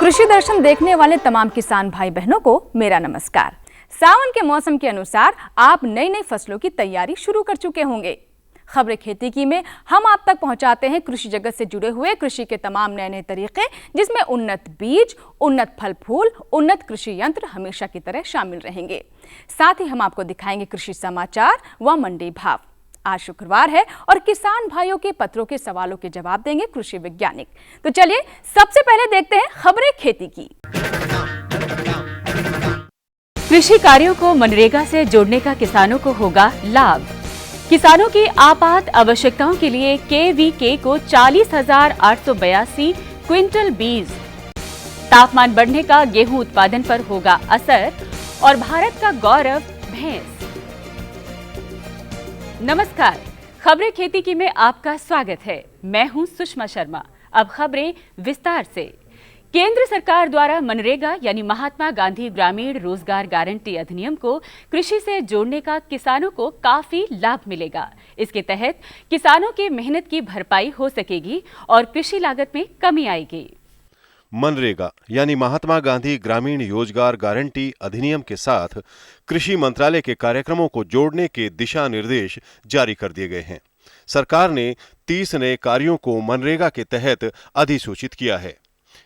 कृषि दर्शन देखने वाले तमाम किसान भाई बहनों को मेरा नमस्कार। सावन के मौसम के अनुसार आप नई नई फसलों की तैयारी शुरू कर चुके होंगे। खबरें खेती की में हम आप तक पहुंचाते हैं कृषि जगत से जुड़े हुए कृषि के तमाम नए नए तरीके, जिसमें उन्नत बीज, उन्नत फल फूल, उन्नत कृषि यंत्र हमेशा की तरह शामिल रहेंगे। साथ ही हम आपको दिखाएंगे कृषि समाचार व मंडी भाव। आज शुक्रवार है और किसान भाइयों के पत्रों के सवालों के जवाब देंगे कृषि वैज्ञानिक। तो चलिए सबसे पहले देखते हैं खबरें खेती की। कृषि कार्यों को मनरेगा से जोड़ने का किसानों को होगा लाभ। किसानों की आपात आवश्यकताओं के लिए KVK को 40,882 क्विंटल बीज। तापमान बढ़ने का गेहूं उत्पादन पर होगा असर और भारत का गौरव भैंस। नमस्कार, खबरें खेती की में आपका स्वागत है। मैं हूं सुषमा शर्मा। अब खबरें विस्तार से। केंद्र सरकार द्वारा मनरेगा यानी महात्मा गांधी ग्रामीण रोजगार गारंटी अधिनियम को कृषि से जोड़ने का किसानों को काफी लाभ मिलेगा। इसके तहत किसानों की मेहनत की भरपाई हो सकेगी और कृषि लागत में कमी आएगी। मनरेगा यानी महात्मा गांधी ग्रामीण रोजगार गारंटी अधिनियम के साथ कृषि मंत्रालय के कार्यक्रमों को जोड़ने के दिशा निर्देश जारी कर दिए गए हैं। सरकार ने 30 नए कार्यों को मनरेगा के तहत अधिसूचित किया है,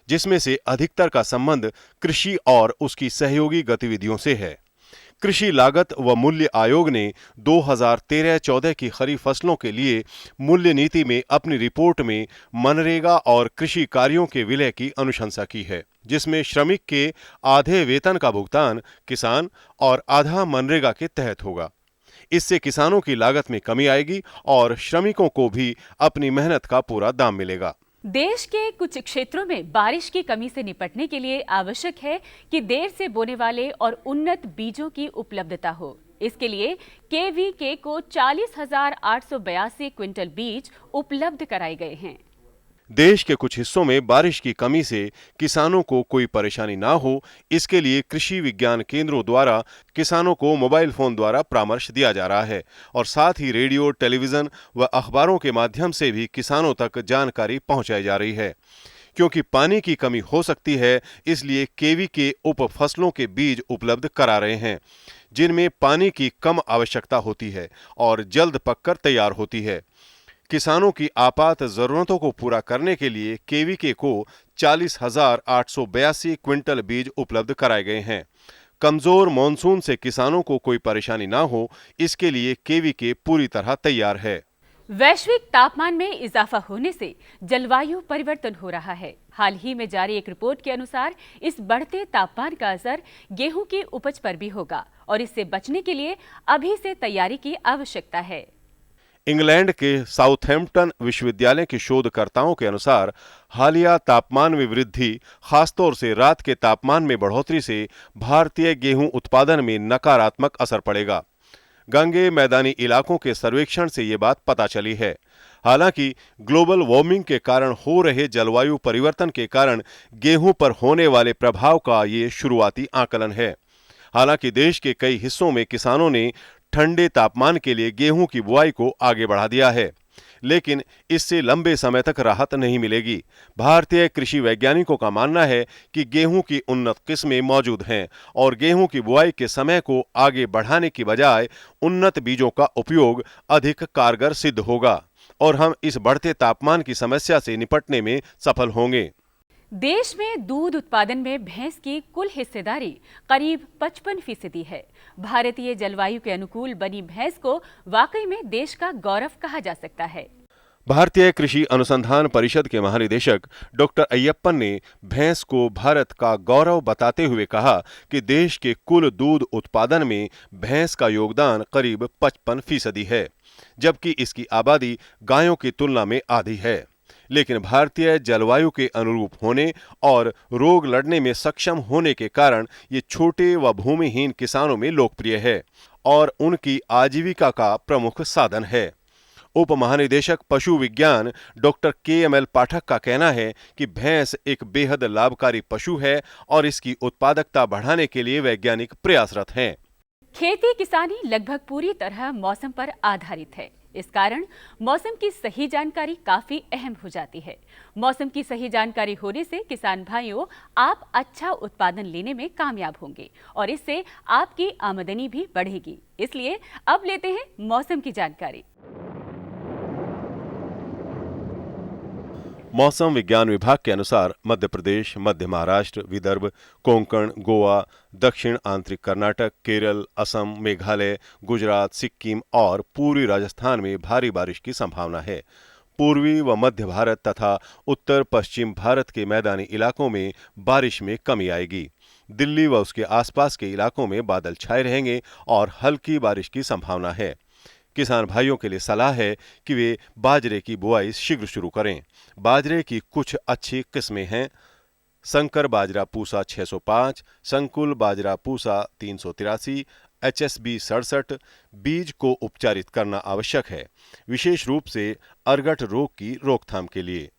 जिसमें से अधिकतर का संबंध कृषि और उसकी सहयोगी गतिविधियों से है। कृषि लागत व मूल्य आयोग ने 2013-14 की खरीफ फसलों के लिए मूल्य नीति में अपनी रिपोर्ट में मनरेगा और कृषि कार्यों के विलय की अनुशंसा की है, जिसमें श्रमिक के आधे वेतन का भुगतान किसान और आधा मनरेगा के तहत होगा। इससे किसानों की लागत में कमी आएगी और श्रमिकों को भी अपनी मेहनत का पूरा दाम मिलेगा। देश के कुछ क्षेत्रों में बारिश की कमी से निपटने के लिए आवश्यक है कि देर से बोने वाले और उन्नत बीजों की उपलब्धता हो। इसके लिए KVK को 40,882 क्विंटल बीज उपलब्ध कराए गए हैं। देश के कुछ हिस्सों में बारिश की कमी से किसानों को कोई परेशानी ना हो, इसके लिए कृषि विज्ञान केंद्रों द्वारा किसानों को मोबाइल फोन द्वारा परामर्श दिया जा रहा है और साथ ही रेडियो, टेलीविजन व अखबारों के माध्यम से भी किसानों तक जानकारी पहुंचाई जा रही है। क्योंकि पानी की कमी हो सकती है, इसलिए KVK उप फसलों के बीज उपलब्ध करा रहे हैं, जिनमें पानी की कम आवश्यकता होती है और जल्द पककर तैयार होती है। किसानों की आपात जरूरतों को पूरा करने के लिए KVK को 40,882 क्विंटल बीज उपलब्ध कराए गए हैं। कमजोर मॉनसून से किसानों को कोई परेशानी ना हो, इसके लिए KVK पूरी तरह तैयार है। वैश्विक तापमान में इजाफा होने से जलवायु परिवर्तन हो रहा है। हाल ही में जारी एक रिपोर्ट के अनुसार इस बढ़ते तापमान का असर गेहूं की उपज पर भी होगा और इससे बचने के लिए अभी से तैयारी की आवश्यकता है। इंग्लैंड के साउथहैम्पटन विश्वविद्यालय के शोधकर्ताओं के अनुसार हालिया तापमान में वृद्धि, खासतौर से रात के तापमान में बढ़ोतरी से भारतीय गेहूं उत्पादन में नकारात्मक असर पड़ेगा। गंगे मैदानी इलाकों के सर्वेक्षण से ये बात पता चली है। हालांकि ग्लोबल वार्मिंग के कारण हो रहे जलवायु परिवर्तन के कारण गेहूं पर होने वाले प्रभाव का ये शुरुआती आकलन है। हालांकि देश के कई हिस्सों में किसानों ने ठंडे तापमान के लिए गेहूं की बुआई को आगे बढ़ा दिया है, लेकिन इससे लंबे समय तक राहत नहीं मिलेगी। भारतीय कृषि वैज्ञानिकों का मानना है कि गेहूं की उन्नत किस्में मौजूद हैं और गेहूं की बुआई के समय को आगे बढ़ाने की बजाय उन्नत बीजों का उपयोग अधिक कारगर सिद्ध होगा और हम इस बढ़ते तापमान की समस्या से निपटने में सफल होंगे। देश में दूध उत्पादन में भैंस की कुल हिस्सेदारी करीब 55% है। भारतीय जलवायु के अनुकूल बनी भैंस को वाकई में देश का गौरव कहा जा सकता है। भारतीय कृषि अनुसंधान परिषद के महानिदेशक डॉक्टर अय्यप्पन ने भैंस को भारत का गौरव बताते हुए कहा कि देश के कुल दूध उत्पादन में भैंस का योगदान करीब 55% है, जबकि इसकी आबादी गायों की तुलना में आधी है। लेकिन भारतीय जलवायु के अनुरूप होने और रोग लड़ने में सक्षम होने के कारण ये छोटे व भूमिहीन किसानों में लोकप्रिय है और उनकी आजीविका का प्रमुख साधन है। उप महानिदेशक पशु विज्ञान डॉक्टर KML पाठक का कहना है कि भैंस एक बेहद लाभकारी पशु है और इसकी उत्पादकता बढ़ाने के लिए वैज्ञानिक प्रयासरत हैं। खेती किसानी लगभग पूरी तरह मौसम पर आधारित है। इस कारण मौसम की सही जानकारी काफी अहम हो जाती है। मौसम की सही जानकारी होने से किसान भाइयों, आप अच्छा उत्पादन लेने में कामयाब होंगे और इससे आपकी आमदनी भी बढ़ेगी। इसलिए अब लेते हैं मौसम की जानकारी। मौसम विज्ञान विभाग के अनुसार मध्य प्रदेश, मध्य महाराष्ट्र, विदर्भ, कोंकण, गोवा, दक्षिण आंतरिक कर्नाटक, केरल, असम, मेघालय, गुजरात, सिक्किम और पूर्वी राजस्थान में भारी बारिश की संभावना है। पूर्वी व मध्य भारत तथा उत्तर पश्चिम भारत के मैदानी इलाकों में बारिश में कमी आएगी। दिल्ली व उसके आसपास के इलाकों में बादल छाए रहेंगे और हल्की बारिश की संभावना है। किसान भाइयों के लिए सलाह है कि वे बाजरे की बुआई शीघ्र शुरू करें। बाजरे की कुछ अच्छी किस्में हैं: संकर बाजरा पूसा 605, संकुल बाजरा पूसा 383, HSB 67। बीज को उपचारित करना आवश्यक है, विशेष रूप से अरगट रोग की रोकथाम के लिए।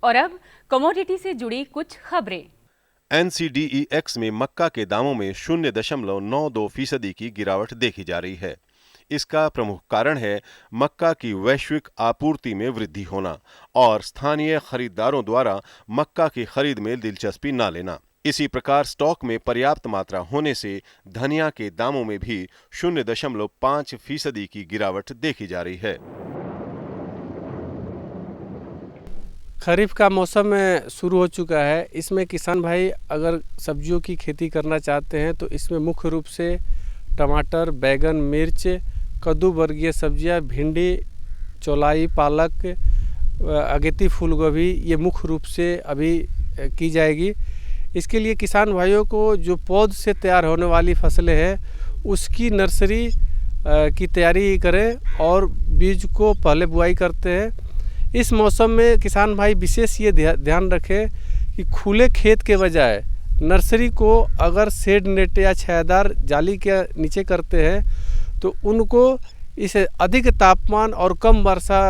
और अब कमोडिटी से जुड़ी कुछ खबरें। NCDEX में मक्का के दामों में 0.92% की गिरावट देखी जा रही है। इसका प्रमुख कारण है मक्का की वैश्विक आपूर्ति में वृद्धि होना और स्थानीय खरीदारों द्वारा मक्का की खरीद में दिलचस्पी न लेना। इसी प्रकार स्टॉक में पर्याप्त मात्रा होने से धनिया के दामों में भी 0.5% की गिरावट देखी जा रही है। खरीफ का मौसम शुरू हो चुका है। इसमें किसान भाई अगर सब्जियों की खेती करना चाहते हैं तो इसमें मुख्य रूप से टमाटर, बैगन, मिर्च, कद्दू वर्गीय सब्जियां, भिंडी, चौलाई, पालक, अगेती फूल गोभी, ये मुख्य रूप से अभी की जाएगी। इसके लिए किसान भाइयों को जो पौध से तैयार होने वाली फसलें हैं उसकी नर्सरी की तैयारी करें और बीज को पहले बुआई करते हैं। इस मौसम में किसान भाई विशेष ये ध्यान रखें कि खुले खेत के बजाय नर्सरी को अगर शेड नेट या छायादार जाली के नीचे करते हैं तो उनको इस अधिक तापमान और कम वर्षा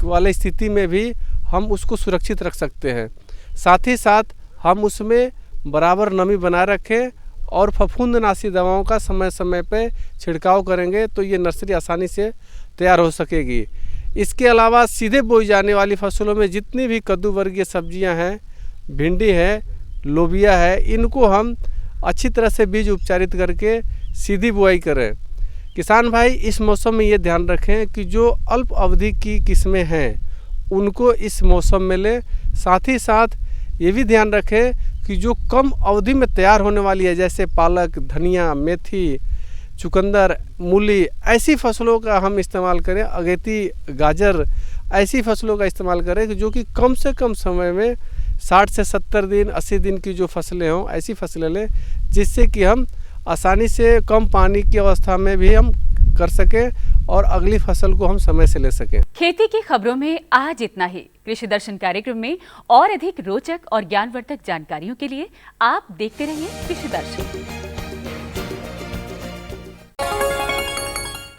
वाली स्थिति में भी हम उसको सुरक्षित रख सकते हैं। साथ ही साथ हम उसमें बराबर नमी बनाए रखें और फफूंदनाशी दवाओं का समय समय पर छिड़काव करेंगे तो ये नर्सरी आसानी से तैयार हो सकेगी। इसके अलावा सीधे बोई जाने वाली फसलों में जितनी भी कद्दू वर्गीय सब्जियां हैं, भिंडी है, लोबिया है, इनको हम अच्छी तरह से बीज उपचारित करके सीधी बुआई करें। किसान भाई इस मौसम में ये ध्यान रखें कि जो अल्प अवधि की किस्में हैं उनको इस मौसम में लें। साथ ही साथ ये भी ध्यान रखें कि जो कम अवधि में तैयार होने वाली है जैसे पालक, धनिया, मेथी, चुकंदर, मूली, ऐसी फसलों का हम इस्तेमाल करें। अगेती, गाजर, ऐसी फसलों का इस्तेमाल करें जो कि कम से कम समय में 60 से 70 दिन, 80 दिन की जो फसलें हों ऐसी फसलें लें जिससे कि हम आसानी से कम पानी की अवस्था में भी हम कर सकें और अगली फसल को हम समय से ले सकें। खेती की खबरों में आज इतना ही। कृषि दर्शन कार्यक्रम में और अधिक रोचक और ज्ञानवर्धक जानकारियों के लिए आप देखते रहिए कृषि दर्शन।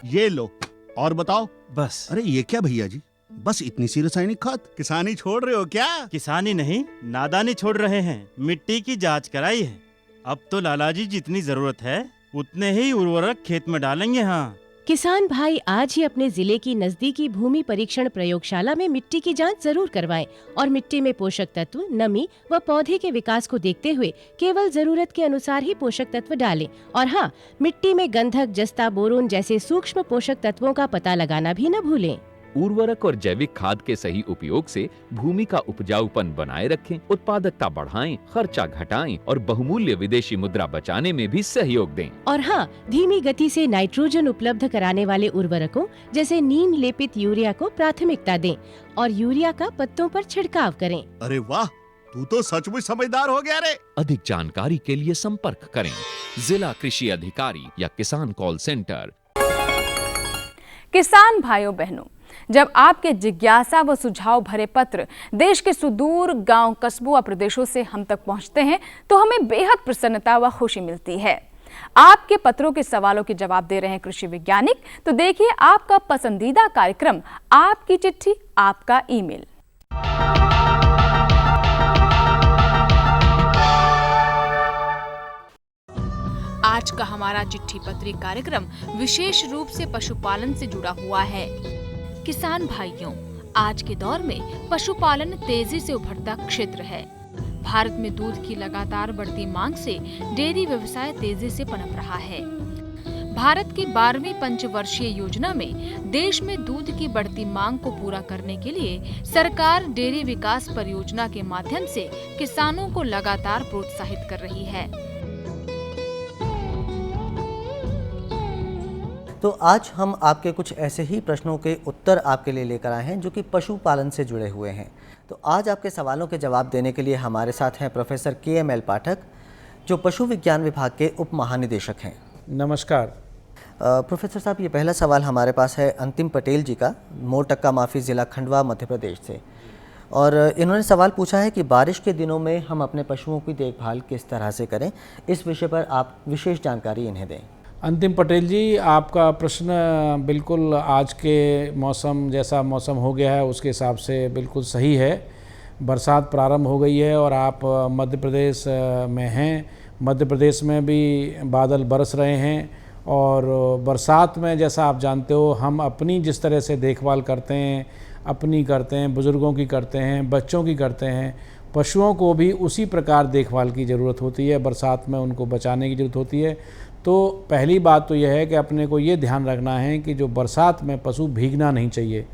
ये लो और बताओ। बस। अरे ये क्या भैया जी, बस इतनी सी रासायनिक खाद? किसानी छोड़ रहे हो क्या? किसानी नहीं, नादानी छोड़ रहे हैं। मिट्टी की जांच कराई है। अब तो लालाजी जितनी जरूरत है उतने ही उर्वरक खेत में डालेंगे। हाँ, किसान भाई आज ही अपने जिले की नजदीकी भूमि परीक्षण प्रयोगशाला में मिट्टी की जांच जरूर करवाएं और मिट्टी में पोषक तत्व, नमी व पौधे के विकास को देखते हुए केवल जरूरत के अनुसार ही पोषक तत्व डालें। और हाँ, मिट्टी में गंधक, जस्ता, बोरोन जैसे सूक्ष्म पोषक तत्वों का पता लगाना भी न भूलें। उर्वरक और जैविक खाद के सही उपयोग से भूमि का उपजाऊपन बनाए रखें, उत्पादकता बढ़ाएं, खर्चा घटाएं और बहुमूल्य विदेशी मुद्रा बचाने में भी सहयोग दें। और हाँ, धीमी गति से नाइट्रोजन उपलब्ध कराने वाले उर्वरकों जैसे नीम लेपित यूरिया को प्राथमिकता दें और यूरिया का पत्तों पर छिड़काव करें। अरे वाह, तू तो सचमुच समझदार हो गया रे। अधिक जानकारी के लिए संपर्क करें जिला कृषि अधिकारी या किसान कॉल सेंटर। किसान भाइयों बहनों, जब आपके जिज्ञासा व सुझाव भरे पत्र देश के सुदूर गांव, कस्बों व प्रदेशों से हम तक पहुंचते हैं तो हमें बेहद प्रसन्नता व खुशी मिलती है। आपके पत्रों के सवालों के जवाब दे रहे हैं कृषि वैज्ञानिक। तो देखिए आपका पसंदीदा कार्यक्रम, आपकी चिट्ठी आपका ईमेल। आज का हमारा चिट्ठी पत्री कार्यक्रम विशेष रूप से पशुपालन से जुड़ा हुआ है। किसान भाइयों, आज के दौर में पशुपालन तेजी से उभरता क्षेत्र है। भारत में दूध की लगातार बढ़ती मांग से डेयरी व्यवसाय तेजी से पनप रहा है। भारत की 12वीं पंचवर्षीय योजना में देश में दूध की बढ़ती मांग को पूरा करने के लिए सरकार डेयरी विकास परियोजना के माध्यम से किसानों को लगातार प्रोत्साहित कर रही है। तो आज हम आपके कुछ ऐसे ही प्रश्नों के उत्तर आपके लिए लेकर आए हैं जो कि पशुपालन से जुड़े हुए हैं। तो आज आपके सवालों के जवाब देने के लिए हमारे साथ हैं प्रोफेसर KML पाठक, जो पशु विज्ञान विभाग के उप महानिदेशक हैं। नमस्कार प्रोफेसर साहब, ये पहला सवाल हमारे पास है अंतिम पटेल जी का, मोरटक्का माफी ज़िला खंडवा मध्य प्रदेश से। और इन्होंने सवाल पूछा है कि बारिश के दिनों में हम अपने पशुओं की देखभाल किस तरह से करें, इस विषय पर आप विशेष जानकारी इन्हें दें। अंतिम पटेल जी, आपका प्रश्न बिल्कुल आज के मौसम, जैसा मौसम हो गया है उसके हिसाब से बिल्कुल सही है। बरसात प्रारंभ हो गई है और आप मध्य प्रदेश में हैं। मध्य प्रदेश में भी बादल बरस रहे हैं और बरसात में जैसा आप जानते हो हम अपनी जिस तरह से देखभाल करते हैं, अपनी करते हैं, बुज़ुर्गों की करते हैं, बच्चों की करते हैं, पशुओं को भी उसी प्रकार देखभाल की ज़रूरत होती है। बरसात में उनको बचाने की ज़रूरत होती है। तो पहली बात तो यह है कि अपने को ये ध्यान रखना है कि जो बरसात में पशु भीगना नहीं चाहिए।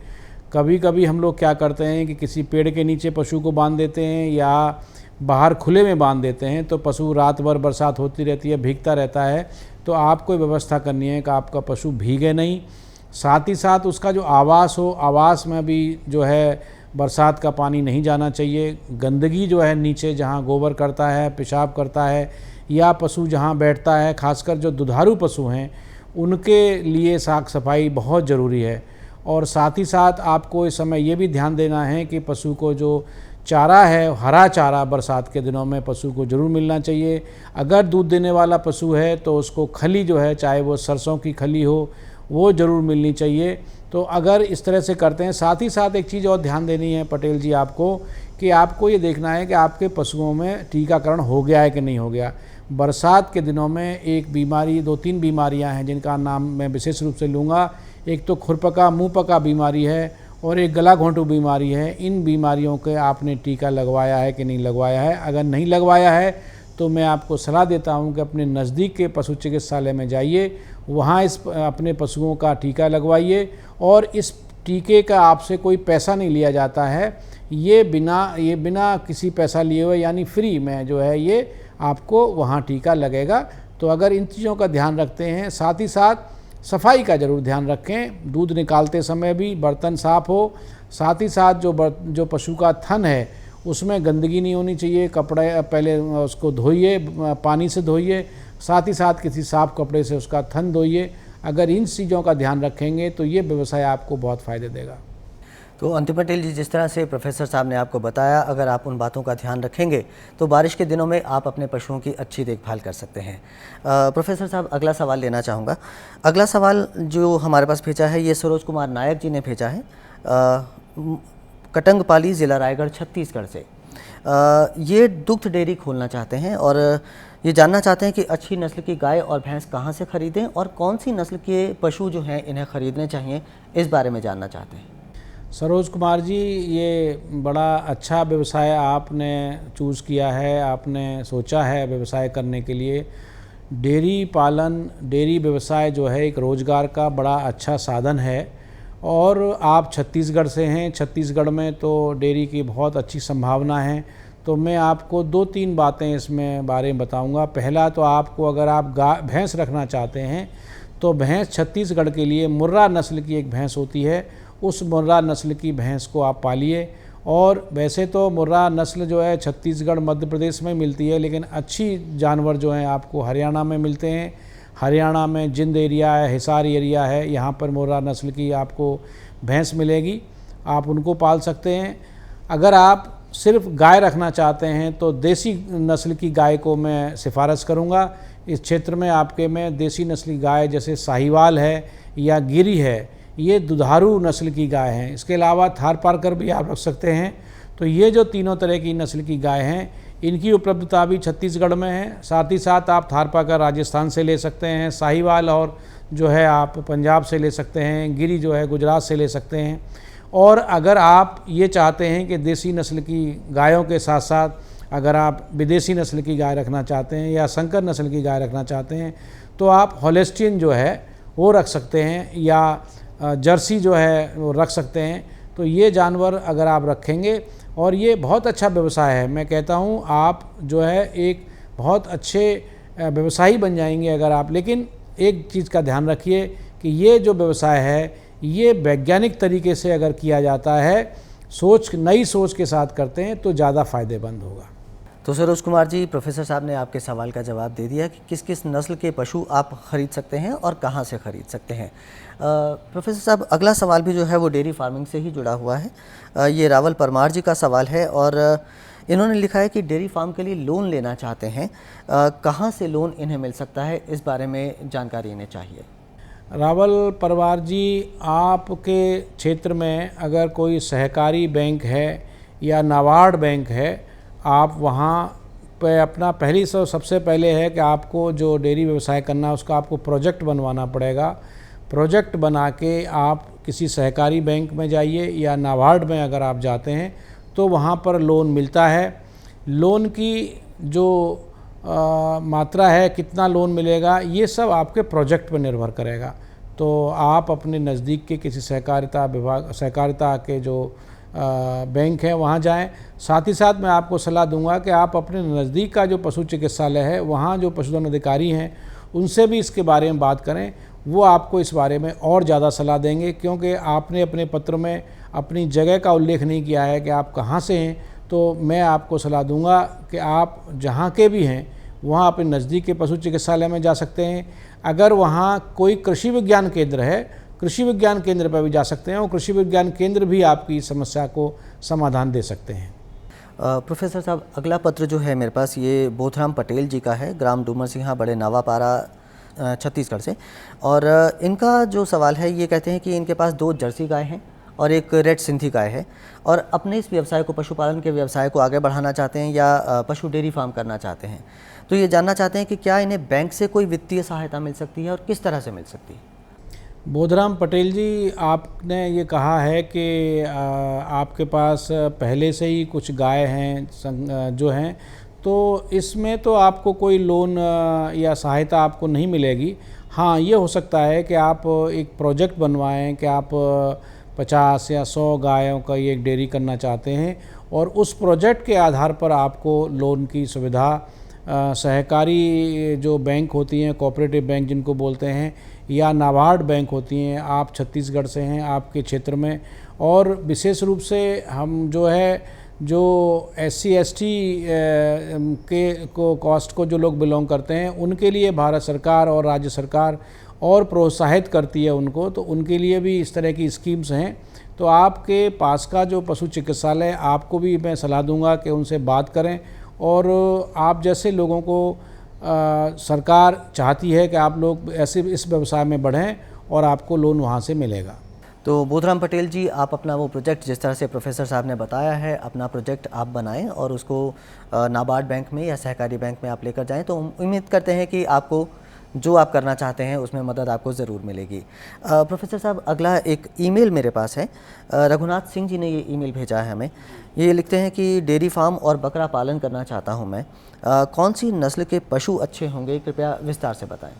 कभी कभी हम लोग क्या करते हैं कि किसी पेड़ के नीचे पशु को बांध देते हैं या बाहर खुले में बांध देते हैं, तो पशु रात भर बरसात होती रहती है, भीगता रहता है। तो आपको व्यवस्था करनी है कि आपका पशु भीगे नहीं। साथ ही साथ उसका जो आवास हो, आवास में भी जो है बरसात का पानी नहीं जाना चाहिए। गंदगी जो है नीचे जहाँ गोबर करता है, पेशाब करता है या पशु जहाँ बैठता है, खासकर जो दुधारू पशु हैं उनके लिए साफ सफाई बहुत ज़रूरी है। और साथ ही साथ आपको इस समय ये भी ध्यान देना है कि पशु को जो चारा है, हरा चारा बरसात के दिनों में पशु को ज़रूर मिलना चाहिए। अगर दूध देने वाला पशु है तो उसको खली जो है, चाहे वो सरसों की खली हो, वो ज़रूर मिलनी चाहिए। तो अगर इस तरह से करते हैं, साथ ही साथ एक चीज़ और ध्यान देनी है पटेल जी आपको, कि आपको ये देखना है कि आपके पशुओं में टीकाकरण हो गया है कि नहीं हो गया। बरसात के दिनों में एक बीमारी, 2-3 बीमारियां हैं जिनका नाम मैं विशेष रूप से लूँगा। एक तो खुरपका मुँह पका बीमारी है और एक गला घोंटू बीमारी है। इन बीमारियों के आपने टीका लगवाया है कि नहीं लगवाया है। अगर नहीं लगवाया है तो मैं आपको सलाह देता हूं कि अपने नज़दीक के पशु चिकित्सालय में जाइए, वहां इस अपने पशुओं का टीका लगवाइए। और इस टीके का आपसे कोई पैसा नहीं लिया जाता है, ये बिना किसी पैसा लिए हुए यानी फ्री में जो है ये आपको वहाँ टीका लगेगा। तो अगर इन चीज़ों का ध्यान रखते हैं, साथ ही साथ सफाई का ज़रूर ध्यान रखें। दूध निकालते समय भी बर्तन साफ़ हो, साथ ही साथ जो पशु का थन है उसमें गंदगी नहीं होनी चाहिए। कपड़े पहले उसको धोइए, पानी से धोइए, साथ ही साथ किसी साफ़ कपड़े से उसका थन धोइए। अगर इन चीज़ों का ध्यान रखेंगे तो ये व्यवसाय आपको बहुत फ़ायदे देगा। तो अंतिम पटेल जी, जिस तरह से प्रोफेसर साहब ने आपको बताया, अगर आप उन बातों का ध्यान रखेंगे तो बारिश के दिनों में आप अपने पशुओं की अच्छी देखभाल कर सकते हैं। प्रोफेसर साहब, अगला सवाल लेना चाहूँगा। अगला सवाल जो हमारे पास भेजा है ये सरोज कुमार नायक जी ने भेजा है, कटंगपाली ज़िला रायगढ़ छत्तीसगढ़ से। ये दुग्ध डेयरी खोलना चाहते हैं और ये जानना चाहते हैं कि अच्छी नस्ल की गाय और भैंस कहाँ से ख़रीदें और कौन सी नस्ल के पशु जो हैं इन्हें ख़रीदने चाहिए, इस बारे में जानना चाहते हैं। सरोज कुमार जी, ये बड़ा अच्छा व्यवसाय आपने चूज़ किया है, आपने सोचा है व्यवसाय करने के लिए। डेयरी पालन, डेयरी व्यवसाय जो है एक रोज़गार का बड़ा अच्छा साधन है। और आप छत्तीसगढ़ से हैं, छत्तीसगढ़ में तो डेयरी की बहुत अच्छी संभावना है। तो मैं आपको 2-3 बातें इसमें बारे में बताऊंगा। पहला तो आपको, अगर आप भैंस रखना चाहते हैं तो भैंस छत्तीसगढ़ के लिए मुर्रा नस्ल की एक भैंस होती है, उस मुर्रा नस्ल की भैंस को आप पालिए। और वैसे तो मुर्रा नस्ल जो है छत्तीसगढ़ मध्य प्रदेश में मिलती है, लेकिन अच्छी जानवर जो हैं आपको हरियाणा में मिलते हैं। हरियाणा में जिंद एरिया है, हिसार एरिया है, यहाँ पर मुर्रा नस्ल की आपको भैंस मिलेगी, आप उनको पाल सकते हैं। अगर आप सिर्फ गाय रखना चाहते हैं तो देसी नस्ल की गाय को मैं सिफारिश करूँगा। इस क्षेत्र में आपके में देसी नस्ल की गाय जैसे साहिवाल है या गिरी है, ये दुधारू नस्ल की गाय हैं। इसके अलावा थारपारकर भी आप रख सकते हैं। तो ये जो तीनों तरह की नस्ल की गाय हैं, इनकी उपलब्धता भी छत्तीसगढ़ में है। साथ ही साथ आप थारपाकर राजस्थान से ले सकते हैं, साहिवाल और जो है आप पंजाब से ले सकते हैं, गिरी जो है गुजरात से ले सकते हैं। और अगर आप ये चाहते हैं कि देसी नस्ल की गायों के साथ साथ अगर आप विदेशी नस्ल की गाय रखना चाहते हैं या संकर नस्ल की गाय रखना चाहते हैं तो आप होलेस्टीन जो है वो रख सकते हैं या जर्सी जो है वो रख सकते हैं। तो ये जानवर अगर आप रखेंगे और ये बहुत अच्छा व्यवसाय है, मैं कहता हूँ आप जो है एक बहुत अच्छे व्यवसायी बन जाएंगे अगर आप। लेकिन एक चीज़ का ध्यान रखिए कि ये जो व्यवसाय है ये वैज्ञानिक तरीके से अगर किया जाता है, नई सोच के साथ करते हैं तो ज़्यादा फायदेमंद होगा। तो सरोज कुमार जी, प्रोफेसर साहब ने आपके सवाल का जवाब दे दिया कि किस किस नस्ल के पशु आप ख़रीद सकते हैं और कहां से ख़रीद सकते हैं। प्रोफेसर साहब, अगला सवाल भी जो है वो डेयरी फार्मिंग से ही जुड़ा हुआ है। ये रावल परमार जी का सवाल है और इन्होंने लिखा है कि डेयरी फार्म के लिए लोन लेना चाहते हैं, कहां से लोन इन्हें मिल सकता है, इस बारे में जानकारी इन्हें चाहिए। रावल परमार जी, आपके क्षेत्र में अगर कोई सहकारी बैंक है या नाबार्ड बैंक है, आप वहाँ पे अपना सबसे पहले है कि आपको जो डेयरी व्यवसाय करना है उसका आपको प्रोजेक्ट बनवाना पड़ेगा। प्रोजेक्ट बना के आप किसी सहकारी बैंक में जाइए या नाबार्ड में अगर आप जाते हैं तो वहाँ पर लोन मिलता है। लोन की जो मात्रा है, कितना लोन मिलेगा, ये सब आपके प्रोजेक्ट पर निर्भर करेगा। तो आप अपने नज़दीक के किसी सहकारिता के जो बैंक है वहाँ जाएं। साथ ही साथ मैं आपको सलाह दूंगा कि आप अपने नज़दीक का जो पशु चिकित्सालय है वहाँ जो पशुधन अधिकारी हैं उनसे भी इसके बारे में बात करें, वो आपको इस बारे में और ज़्यादा सलाह देंगे। क्योंकि आपने अपने पत्र में अपनी जगह का उल्लेख नहीं किया है कि आप कहाँ से हैं, तो मैं आपको सलाह दूंगा कि आप जहाँ के भी हैं वहाँ अपने नज़दीक के पशु चिकित्सालय में जा सकते हैं। अगर वहाँ कोई कृषि विज्ञान केंद्र है, कृषि विज्ञान केंद्र पर भी जा सकते हैं और कृषि विज्ञान केंद्र भी आपकी समस्या को समाधान दे सकते हैं। प्रोफेसर साहब, अगला पत्र जो है मेरे पास ये बोधराम पटेल जी का है, ग्राम डूमर सिंहा, बड़े नवापारा, छत्तीसगढ़ से। और इनका जो सवाल है ये कहते हैं कि इनके पास 2 जर्सी गाय हैं और एक रेड सिंधी गाय है और अपने इस व्यवसाय को, पशुपालन के व्यवसाय को आगे बढ़ाना चाहते हैं या पशु डेयरी फार्म करना चाहते हैं। तो ये जानना चाहते हैं कि क्या इन्हें बैंक से कोई वित्तीय सहायता मिल सकती है और किस तरह से मिल सकती है। बोधराम पटेल जी, आपने ये कहा है कि आपके पास पहले से ही कुछ गाय हैं जो हैं, तो इसमें तो आपको कोई लोन या सहायता आपको नहीं मिलेगी। हाँ, ये हो सकता है कि आप एक प्रोजेक्ट बनवाएं कि आप 50 या 100 गायों का ये एक डेयरी करना चाहते हैं और उस प्रोजेक्ट के आधार पर आपको लोन की सुविधा सहकारी जो बैंक होती हैं, कोऑपरेटिव बैंक जिनको बोलते हैं, या नाबार्ड बैंक होती हैं, आप छत्तीसगढ़ से हैं, आपके क्षेत्र में। और विशेष रूप से हम जो SC ST के कास्ट को जो लोग बिलोंग करते हैं उनके लिए भारत सरकार और राज्य सरकार और प्रोत्साहित करती है उनको, तो उनके लिए भी इस तरह की स्कीम्स हैं। तो आपके पास का जो पशु चिकित्सालय, आपको भी मैं सलाह दूंगा कि उनसे बात करें और आप जैसे लोगों को सरकार चाहती है कि आप लोग ऐसे इस व्यवसाय में बढ़ें और आपको लोन वहाँ से मिलेगा। तो बोधराम पटेल जी, आप अपना वो प्रोजेक्ट जिस तरह से प्रोफेसर साहब ने बताया है, अपना प्रोजेक्ट आप बनाएं और उसको नाबार्ड बैंक में या सहकारी बैंक में आप लेकर जाएं, तो उम्मीद करते हैं कि आपको जो आप करना चाहते हैं उसमें मदद आपको ज़रूर मिलेगी। प्रोफेसर साहब, अगला एक ईमेल मेरे पास है, रघुनाथ सिंह जी ने ये ईमेल भेजा है हमें। ये लिखते हैं कि डेयरी फार्म और बकरा पालन करना चाहता हूँ मैं, कौन सी नस्ल के पशु अच्छे होंगे, कृपया विस्तार से बताएं।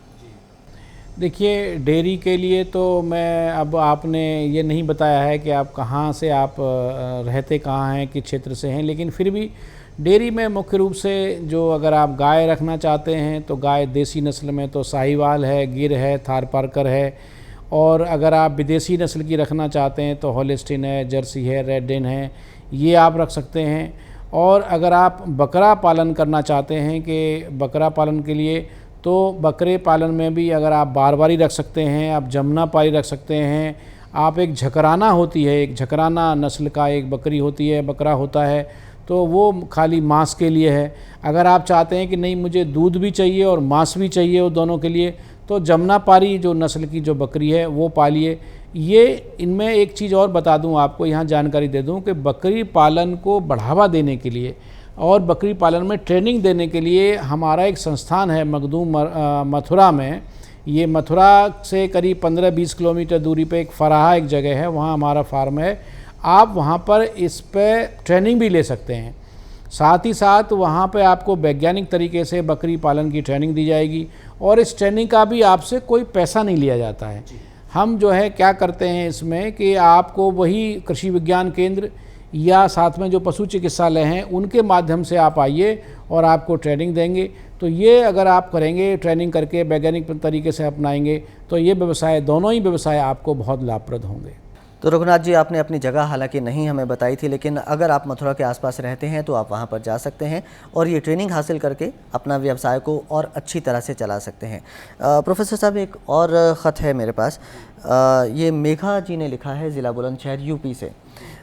देखिए, डेयरी के लिए तो अब आपने ये नहीं बताया है कि आप कहाँ से आप रहते कहाँ हैं, किस क्षेत्र से हैं, लेकिन फिर भी डेयरी में मुख्य रूप से जो अगर आप गाय रखना चाहते हैं तो गाय देसी नस्ल में तो साहिवाल है, गिर है, थारपारकर है। और अगर आप विदेशी नस्ल की रखना चाहते हैं तो होलेस्टीन है, जर्सी है, रेड डेन है, ये आप रख सकते हैं। और अगर आप बकरा पालन करना चाहते हैं कि बकरा पालन के लिए, तो बकरे पालन में भी अगर आप बारबारी रख सकते हैं, आप जमुनापारी रख सकते हैं, आप एक झकराना होती है, एक झकराना नस्ल का एक बकरी होती है, बकरा होता है, तो वो खाली मांस के लिए है। अगर आप चाहते हैं कि नहीं मुझे दूध भी चाहिए और मांस भी चाहिए, वो दोनों के लिए, तो जमुनापारी जो नस्ल की जो बकरी है वो पालिए। ये इनमें एक चीज़ और बता दूं आपको, यहाँ जानकारी दे दूं कि बकरी पालन को बढ़ावा देने के लिए और बकरी पालन में ट्रेनिंग देने के लिए हमारा एक संस्थान है मखदूम मथुरा में। ये मथुरा से करीब 15-20 किलोमीटर दूरी पे एक फराहा एक जगह है, वहाँ हमारा फार्म है। आप वहाँ पर इस पे ट्रेनिंग भी ले सकते हैं। साथ ही साथ वहाँ पे आपको वैज्ञानिक तरीके से बकरी पालन की ट्रेनिंग दी जाएगी और इस ट्रेनिंग का भी आपसे कोई पैसा नहीं लिया जाता है। हम जो है क्या करते हैं इसमें कि आपको वही कृषि विज्ञान केंद्र या साथ में जो पशु चिकित्सालय हैं उनके माध्यम से आप आइए और आपको ट्रेनिंग देंगे। तो ये अगर आप करेंगे, ट्रेनिंग करके वैज्ञानिक तरीके से अपनाएंगे, तो ये व्यवसाय, दोनों ही व्यवसाय आपको बहुत लाभप्रद होंगे। तो रघुनाथ जी, आपने अपनी जगह हालांकि नहीं हमें बताई थी, लेकिन अगर आप मथुरा के आसपास रहते हैं तो आप वहां पर जा सकते हैं और ये ट्रेनिंग हासिल करके अपना व्यवसाय को और अच्छी तरह से चला सकते हैं। प्रोफेसर साहब, एक और ख़त है मेरे पास। ये मेघा जी ने लिखा है, ज़िला बुलंदशहर यूपी से।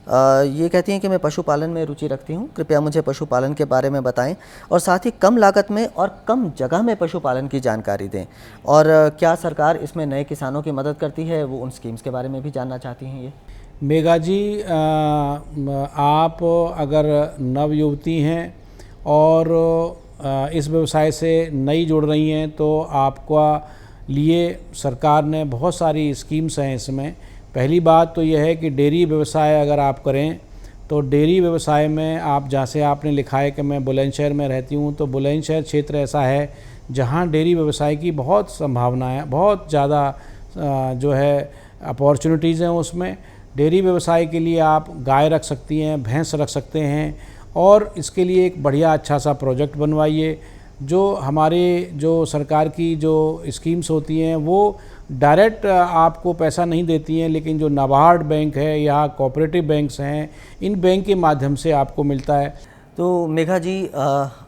ये कहती हैं कि मैं पशुपालन में रुचि रखती हूँ, कृपया मुझे पशुपालन के बारे में बताएं और साथ ही कम लागत में और कम जगह में पशुपालन की जानकारी दें, और क्या सरकार इसमें नए किसानों की मदद करती है, वो उन स्कीम्स के बारे में भी जानना चाहती हैं। ये मेघा जी, आप अगर नव युवती हैं और इस व्यवसाय से नई जुड़ रही हैं तो आपका लिए सरकार ने बहुत सारी स्कीम्स हैं इसमें। पहली बात तो यह है कि डेयरी व्यवसाय अगर आप करें तो डेयरी व्यवसाय में आप, जहाँ से आपने लिखा है कि मैं बुलंदशहर में रहती हूँ, तो बुलंदशहर क्षेत्र ऐसा है जहाँ डेयरी व्यवसाय की बहुत संभावनाएं, बहुत ज़्यादा जो है अपॉर्चुनिटीज़ हैं उसमें। डेयरी व्यवसाय के लिए आप गाय रख सकती हैं, भैंस रख सकते हैं और इसके लिए एक बढ़िया अच्छा सा प्रोजेक्ट बनवाइए। जो हमारे जो सरकार की जो स्कीम्स होती हैं वो डायरेक्ट आपको पैसा नहीं देती हैं, लेकिन जो नाबार्ड बैंक है या कोऑपरेटिव बैंक्स हैं, इन बैंक के माध्यम से आपको मिलता है। तो मेघा जी,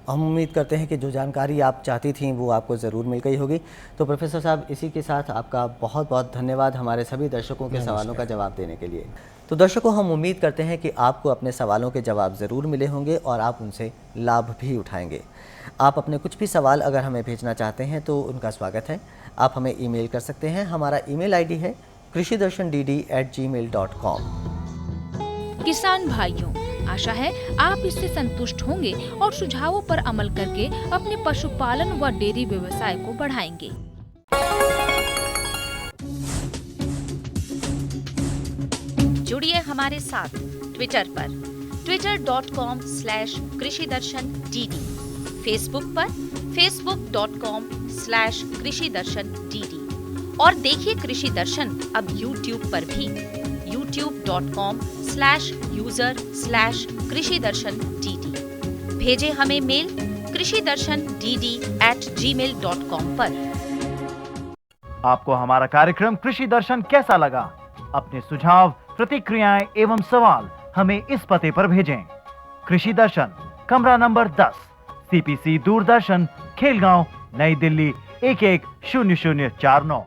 हम उम्मीद करते हैं कि जो जानकारी आप चाहती थी वो आपको ज़रूर मिल गई होगी। तो प्रोफेसर साहब, इसी के साथ आपका बहुत बहुत धन्यवाद हमारे सभी दर्शकों के सवालों का जवाब देने के लिए। तो दर्शकों, हम उम्मीद करते हैं कि आपको अपने सवालों के जवाब ज़रूर मिले होंगे और आप उनसे लाभ भी उठाएंगे। आप अपने कुछ भी सवाल अगर हमें भेजना चाहते हैं तो उनका स्वागत है। आप हमें ईमेल कर सकते हैं। हमारा ईमेल आईडी है krishidarshandd@gmail.com। किसान भाइयों, आशा है आप इससे संतुष्ट होंगे और सुझावों पर अमल करके अपने पशुपालन व डेयरी व्यवसाय को बढ़ाएंगे। जुड़िए हमारे साथ ट्विटर पर twitter.com/krishidarshandd, फेसबुक पर facebook.com/krishidarshandd और देखिए कृषि दर्शन अब यूट्यूब पर भी youtube.com/user/krishidarshandd। भेजे हमें मेल krishidarshandd@gmail.com पर। आपको हमारा कार्यक्रम कृषि दर्शन कैसा लगा? अपने सुझाव, प्रतिक्रियाएं एवं सवाल हमें इस पते पर भेजें। कृषि दर्शन, कमरा नंबर 10, CPC दूरदर्शन, खेलगांव, नई दिल्ली 110049।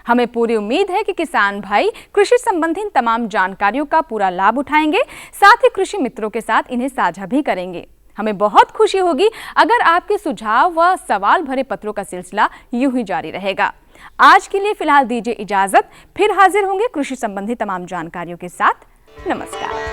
हमें पूरी उम्मीद है कि किसान भाई कृषि संबंधी तमाम जानकारियों का पूरा लाभ उठाएंगे, साथ ही कृषि मित्रों के साथ इन्हें साझा भी करेंगे। हमें बहुत खुशी होगी अगर आपके सुझाव व सवाल भरे पत्रों का सिलसिला यूं ही जारी रहेगा। आज के लिए फिलहाल दीजिए इजाजत, फिर हाजिर होंगे कृषि संबंधी तमाम जानकारियों के साथ। नमस्कार।